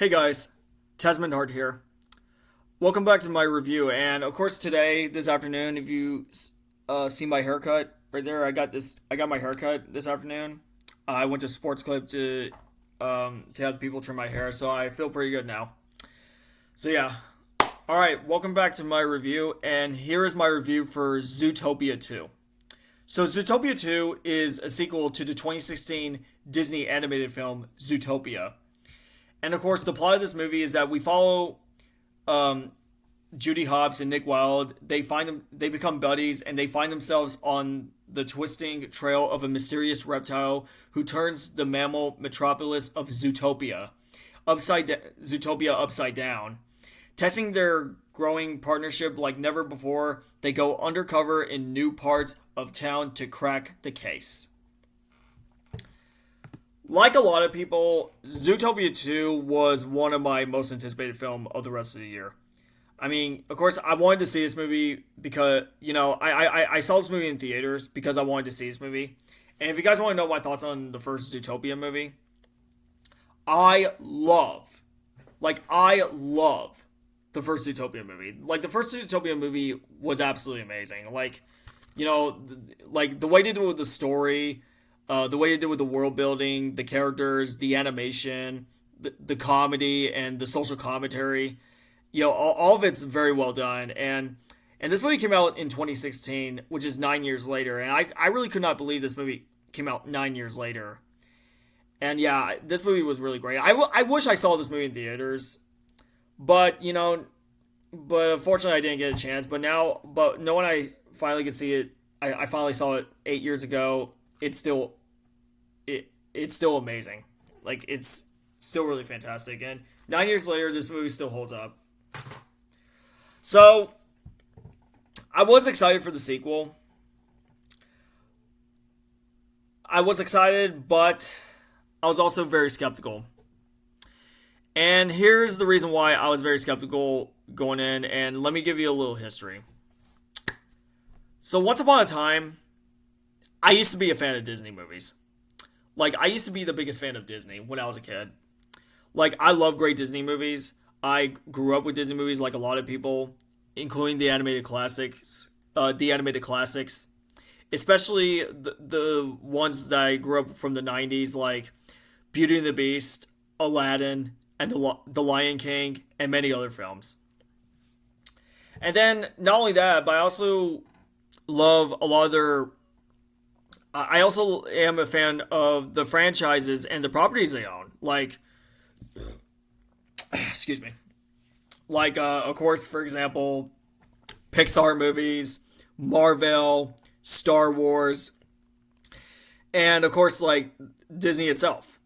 Hey guys, Tasman Hart here. Welcome back to my review, and of course today, this afternoon, if you see my haircut right there, I got my haircut this afternoon. I went to Sports Clip to have people trim my hair, so I feel pretty good now. So yeah, all right, welcome back to my review, and here is my review for Zootopia 2. So Zootopia 2 is a sequel to the 2016 Disney animated film Zootopia. And of course, the plot of this movie is that we follow um, Judy Hopps and Nick Wilde. They become buddies, and they find themselves on the twisting trail of a mysterious reptile who turns the mammal metropolis of Zootopia upside down. Testing their growing partnership like never before, they go undercover in new parts of town to crack the case. Like a lot of people, Zootopia 2 was one of my most anticipated film of the rest of the year. I mean, of course, I wanted to see this movie because, I saw this movie in theaters because I wanted to see this movie. And if you guys want to know my thoughts on the first Zootopia movie, I love, I love the first Zootopia movie. Like, the first Zootopia movie was absolutely amazing. The way they did it with the story, the way they did with the world building, the characters, the animation, the comedy, and the social commentary. All of it's very well done. And this movie came out in 2016, which is 9 years later. And I really could not believe this movie came out 9 years later. And yeah, this movie was really great. I wish I saw this movie in theaters, but unfortunately I didn't get a chance. But no, when I finally could see it, I finally saw it 8 years ago. It's still amazing. Like, it's still really fantastic. And 9 years later, this movie still holds up. So I was excited for the sequel. I was excited, but I was also very skeptical. And here's the reason why I was very skeptical going in, and let me give you a little history. So once upon a time, I used to be a fan of Disney movies. Like, I used to be the biggest fan of Disney when I was a kid. Like, I love great Disney movies. I grew up with Disney movies like a lot of people, including the animated classics. Especially the ones that I grew up from the 90s, like Beauty and the Beast, Aladdin, and the Lion King, and many other films. And then, not only that, but I also love a lot of their. I also am a fan of the franchises and the properties they own. Like, excuse me. Like, of course, for example, Pixar movies, Marvel, Star Wars, and of course, like, Disney itself.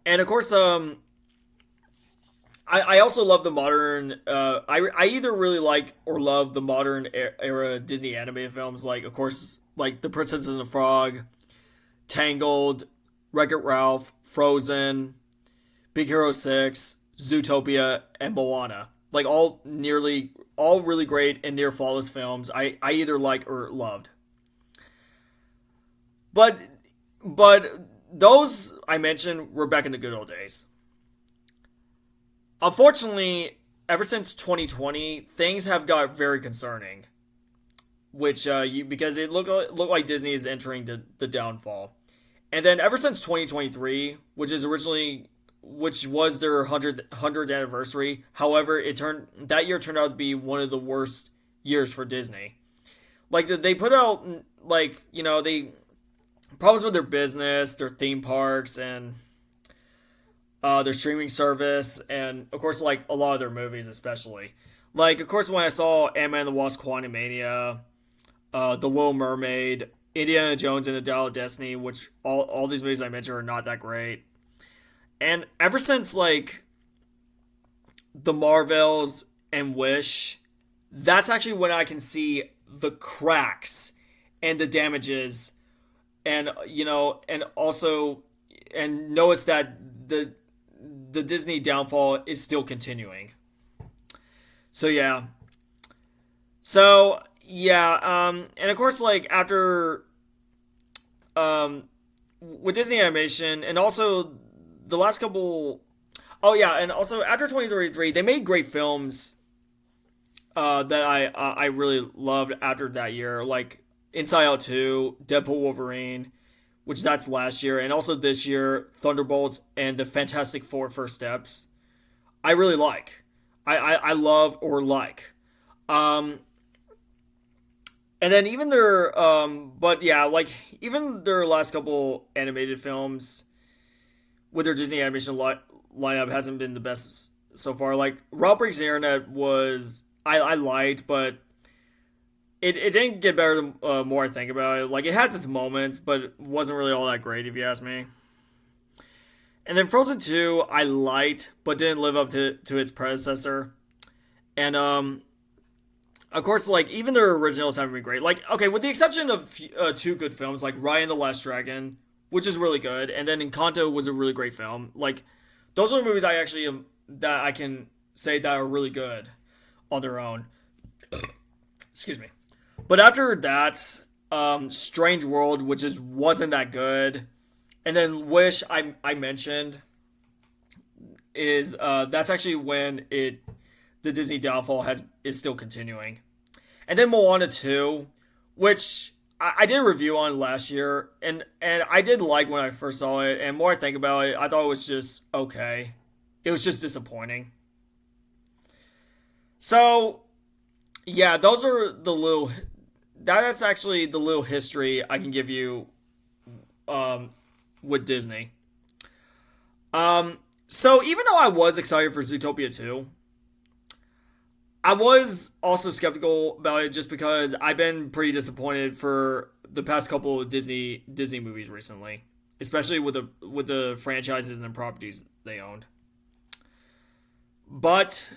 And of course, I also love the modern. I either really like or love the modern era Disney animated films. Like, of course, like The Princess and the Frog, Tangled, Wreck-It Ralph, Frozen, Big Hero 6, Zootopia, and Moana. Like, all really great and near flawless films. I either like or loved. But those I mentioned were back in the good old days. Unfortunately, ever since 2020, things have got very concerning. Because it looked like Disney is entering the downfall. And then ever since 2023, which was their 100th anniversary, however, that year turned out to be one of the worst years for Disney. Like, they put out, they problems with their business, their theme parks, and their streaming service, and of course, like, a lot of their movies, especially. Like, of course, when I saw Ant-Man and the Wasp: Quantumania, The Little Mermaid, Indiana Jones and the Dial of Destiny, which all these movies I mentioned are not that great. And ever since, like, the Marvels and Wish, that's actually when I can see the cracks and the damages, and and notice that the Disney downfall is still continuing. So yeah. So yeah, and of course, like, after with Disney animation, and also the last couple. Oh yeah, and also after 2033, they made great films that I really loved after that year, like Inside Out 2, Deadpool Wolverine, which that's last year, and also this year, Thunderbolts and the Fantastic Four First Steps. I really like. I love or like. Um, and then even their but yeah, like even their last couple animated films with their Disney animation lineup hasn't been the best so far. Like Rob Breaks the Internet was I liked, but it didn't get better the more I think about it. Like it had its moments, but it wasn't really all that great if you ask me. And then Frozen 2 I liked, but didn't live up to its predecessor. And of course, like even their originals haven't been great. Like okay, with the exception of two good films like Raya and the Last Dragon, which is really good, and then Encanto was a really great film. Like those are the movies I actually that I can say that are really good on their own. Excuse me. But after that, Strange World, which is wasn't that good, and then Wish I mentioned is that's actually when it the Disney downfall has is still continuing. And then Moana 2, which I did a review on last year, and I did like when I first saw it, and more I think about it, I thought it was just okay. It was just disappointing. So, yeah, those are the little that's actually the little history I can give you um with Disney. So even though I was excited for Zootopia 2, I was also skeptical about it just because I've been pretty disappointed for the past couple of Disney movies recently, especially with the franchises and the properties they owned. But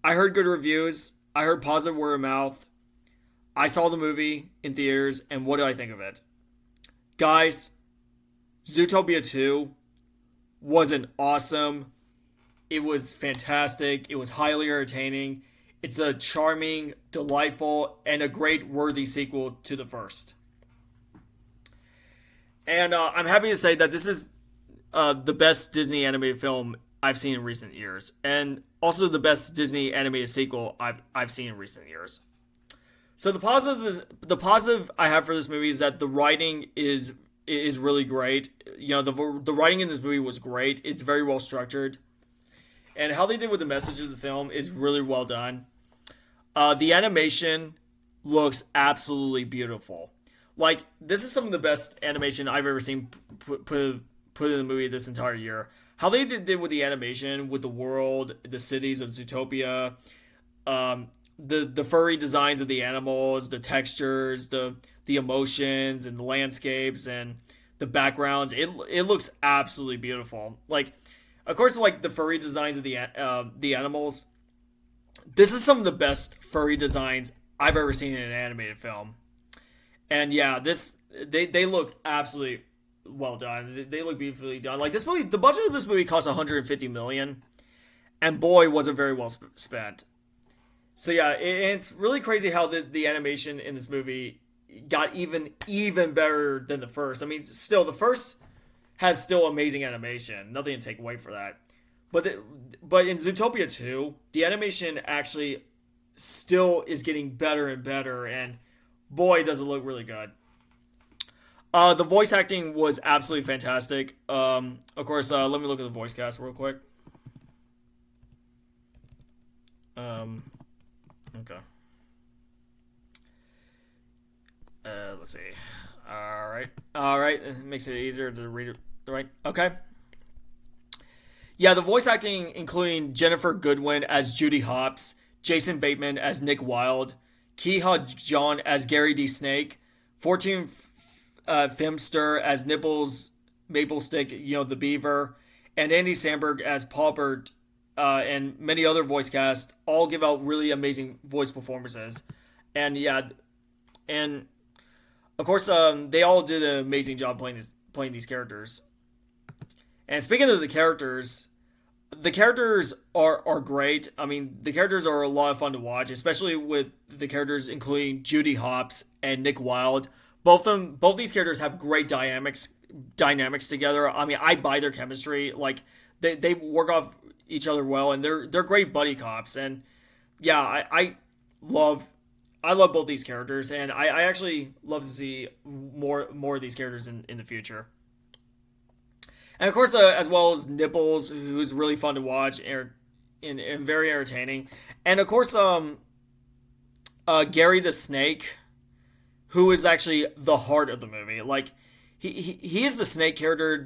I heard good reviews. I heard positive word of mouth. I saw the movie in theaters, and what do I think of it? Guys, Zootopia 2 was an awesome. It was fantastic. It was highly entertaining. It's a charming, delightful, and a great worthy sequel to the first. And I'm happy to say that this is the best Disney animated film I've seen in recent years, and also the best Disney animated sequel I've seen in recent years. So the positive I have for this movie is that the writing is really great. You know, the writing in this movie was great. It's very well structured, and how they did with the message of the film is really well done. The animation looks absolutely beautiful. Like this is some of the best animation I've ever seen put in a movie this entire year. How they did with the animation, with the world, the cities of Zootopia, the furry designs of the animals, the textures, the emotions and the landscapes and the backgrounds. It looks absolutely beautiful. Like, of course, like the furry designs of the animals. This is some of the best furry designs I've ever seen in an animated film. And yeah, they look absolutely well done. They look beautifully done. Like this movie, the budget of this movie cost 150 million, and boy, was it very well spent. So yeah, it's really crazy how the animation in this movie got even better than the first. I mean, still the first has still amazing animation. Nothing to take away for that. But in Zootopia 2, the animation actually still is getting better and better, and boy, does it look really good. The voice acting was absolutely fantastic. Of course, let me look at the voice cast real quick. Okay. Let's see. All right. It makes it easier to read it. Right. Okay. Yeah, the voice acting, including Jennifer Goodwin as Judy Hopps, Jason Bateman as Nick Wilde, Keha John as Gary D. Snake, Fortune Femster as Nibbles Maplestick, the beaver, and Andy Samberg as Paulbert, and many other voice casts all give out really amazing voice performances. And yeah, and of course, they all did an amazing job playing these characters. And speaking of the characters are great. I mean, the characters are a lot of fun to watch, especially with the characters including Judy Hopps and Nick Wilde. Both these characters have great dynamics together. I mean, I buy their chemistry. Like they work off each other well, and they're great buddy cops. And yeah, love I love both these characters, and I actually love to see more of these characters in the future. And of course, as well as Nipples, who's really fun to watch and very entertaining. And of course, Gary the Snake, who is actually the heart of the movie. Like he is the snake character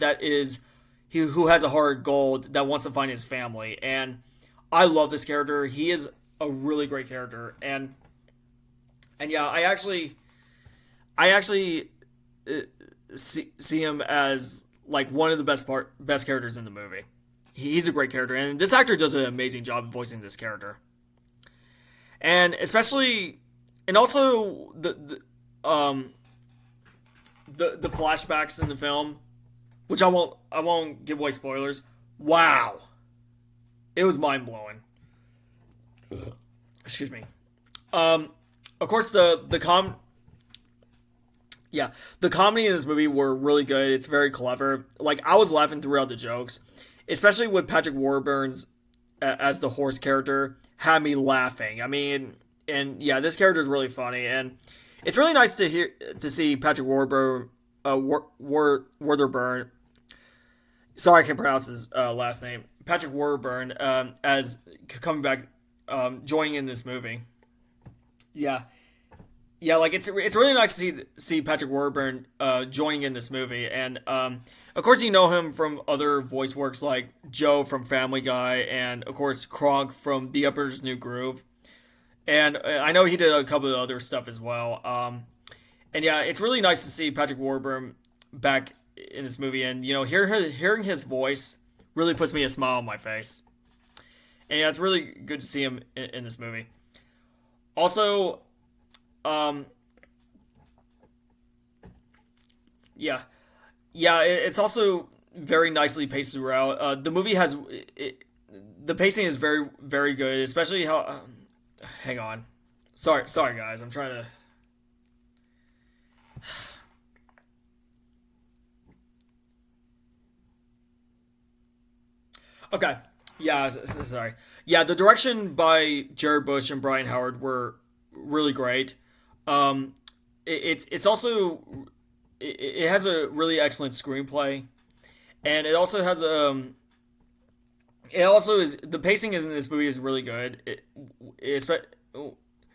who has a heart of gold that wants to find his family, and I love this character. He is a really great character, and yeah, I actually see him as like one of the best characters in the movie. He's a great character, and this actor does an amazing job of voicing this character. And especially, and also the flashbacks in the film, which I won't give away spoilers. Wow, it was mind blowing. Excuse me. Of course, the comedy in this movie were really good. It's very clever. Like, I was laughing throughout the jokes, especially with Patrick Warburton's as the horse character had me laughing. I mean, and yeah, this character is really funny, and it's really nice to see Patrick Warburton, Warburton. Sorry, I can't pronounce his last name. Patrick Warburton as coming back, joining in this movie. Yeah, yeah, like it's really nice to see Patrick Warburton joining in this movie, and of course you know him from other voice works like Joe from Family Guy, and of course Kronk from The Emperor's New Groove, and I know he did a couple of other stuff as well. And yeah, it's really nice to see Patrick Warburton back in this movie, and you know, hearing his voice really puts me a smile on my face, and yeah, it's really good to see him in this movie. Also, yeah, yeah, it's also very nicely paced throughout. The movie the pacing is very, very good, especially how. Hang on, sorry, guys, I'm trying to. Okay, yeah, sorry. Yeah, the direction by Jared Bush and Brian Howard were really great. It's also it has a really excellent screenplay, and it also is the pacing in this movie is really good. It's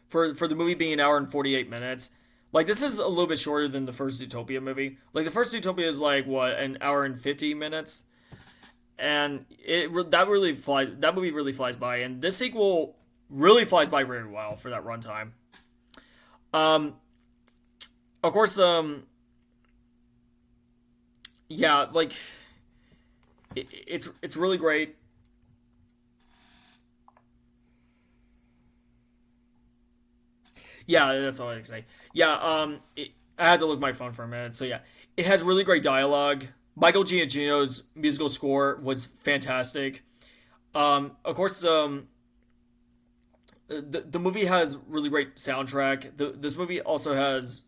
for the movie being an hour and 48 minutes. Like, this is a little bit shorter than the first Zootopia movie. Like, the first Zootopia is like what, an hour and 50 minutes, and that movie really flies by, and this sequel really flies by very well for that runtime. Um, of course, yeah, like it's really great. Yeah, that's all I can say. Yeah, I had to look at my phone for a minute. So yeah, it has really great dialogue. Michael Giacchino's musical score was fantastic. Of course, the movie has really great soundtrack. This movie also has.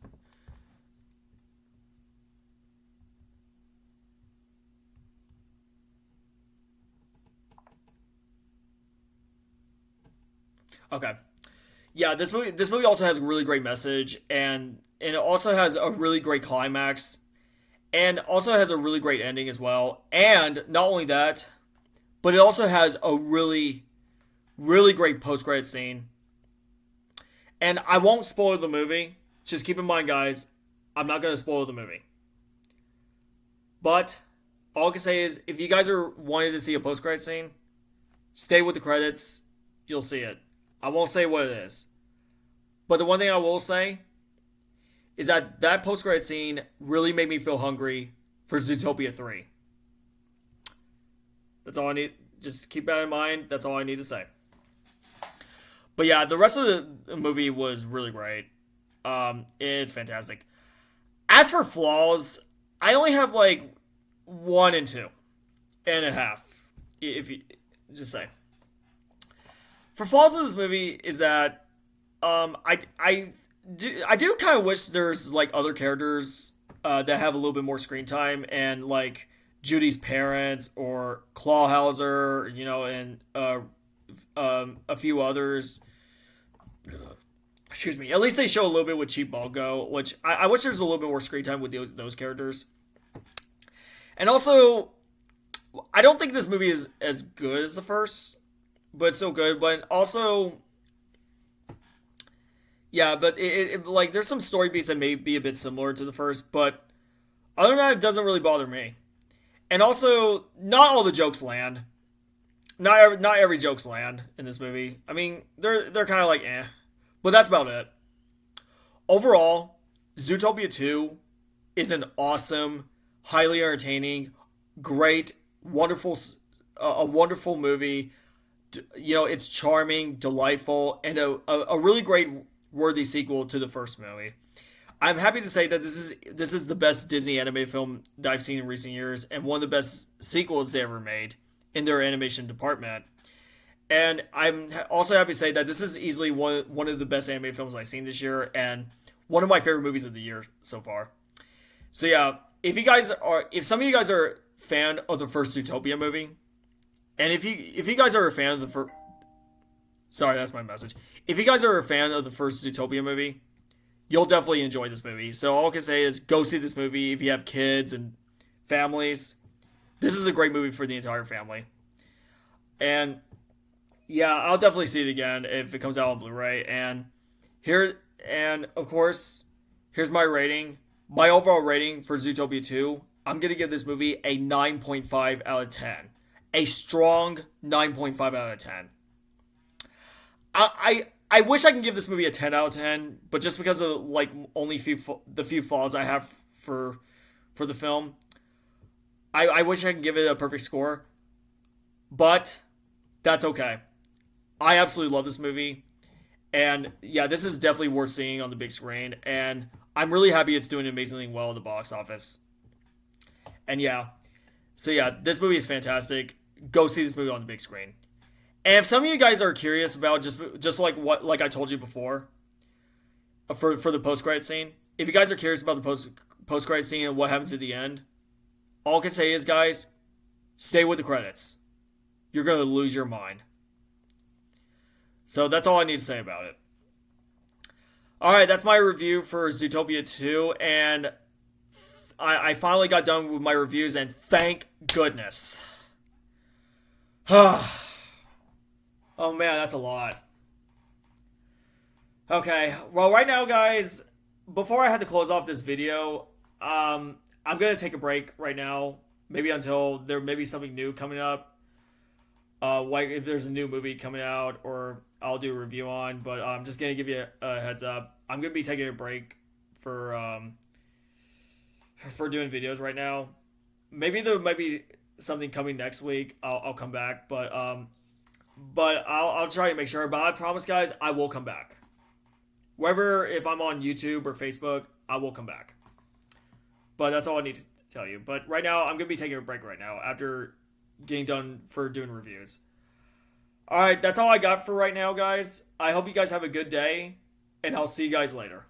Okay. Yeah, this movie also has a really great message, and it also has a really great climax, and also has a really great ending as well. And not only that, but it also has a really great post credit scene. And I won't spoil the movie. Just keep in mind, guys, I'm not gonna spoil the movie. But all I can say is, if you guys are wanting to see a post credit scene, stay with the credits. You'll see it. I won't say what it is. But the one thing I will say is that post credit scene really made me feel hungry for Zootopia 3. That's all I need. Just keep that in mind. That's all I need to say. But yeah, the rest of the movie was really great. It's fantastic. As for flaws, I only have like one and two and a half. If you just say. For flaws in this movie is that I do kind of wish there's like other characters that have a little bit more screen time and like Judy's parents or Clawhauser, and a few others. Excuse me. At least they show a little bit with Cheap Bongo, which I wish there was a little bit more screen time with those characters. And also, I don't think this movie is as good as the first, but it's still good. But also, yeah, but like there's some story beats that may be a bit similar to the first, but other than that, it doesn't really bother me. And also, not all the jokes land. Not every jokes land in this movie. I mean, they're kind of like eh, but that's about it. Overall, Zootopia 2 is an awesome, highly entertaining, great, wonderful, a wonderful movie. It's charming, delightful, and a really great worthy sequel to the first movie. I'm happy to say that this is the best Disney animated film that I've seen in recent years, and one of the best sequels they ever made in their animation department. And I'm also happy to say that this is easily one of the best animated films I've seen this year, and one of my favorite movies of the year so far. So yeah, if some of you guys are a fan of the first Zootopia movie, and if you guys are a fan of the first, sorry, that's my message. If you guys are a fan of the first Zootopia movie, you'll definitely enjoy this movie. So all I can say is go see this movie if you have kids and families. This is a great movie for the entire family. And yeah, I'll definitely see it again if it comes out on Blu-ray. And of course, here's my rating. My overall rating for Zootopia 2, I'm going to give this movie a 9.5 out of 10. A strong 9.5 out of 10. I wish I could give this movie a 10 out of 10, but just because of like only the few flaws I have for the film, I wish I could give it a perfect score. But that's okay. I absolutely love this movie. And yeah, this is definitely worth seeing on the big screen. And I'm really happy it's doing amazingly well at the box office. And yeah. So yeah, this movie is fantastic. Go see this movie on the big screen. And if some of you guys are curious about just like I told you before, for the post credit scene, if you guys are curious about the post credit scene and what happens at the end, all I can say is, guys, stay with the credits. You're gonna lose your mind. So that's all I need to say about it. All right, that's my review for Zootopia 2, and I finally got done with my reviews, and thank goodness. Oh man, that's a lot. Okay, well right now guys, before I had to close off this video, I'm gonna take a break right now. Maybe until there may be something new coming up. Like if there's a new movie coming out or I'll do a review on, but I'm just gonna give you a heads up. I'm gonna be taking a break for doing videos right now. Maybe there might be something coming next week. I'll come back, but I'll try to make sure. But I promise, guys, I will come back. Whether if I'm on YouTube or Facebook, I will come back. But that's all I need to tell you. But right now, I'm gonna be taking a break right now after getting done for doing reviews. All right, that's all I got for right now, guys. I hope you guys have a good day, and I'll see you guys later.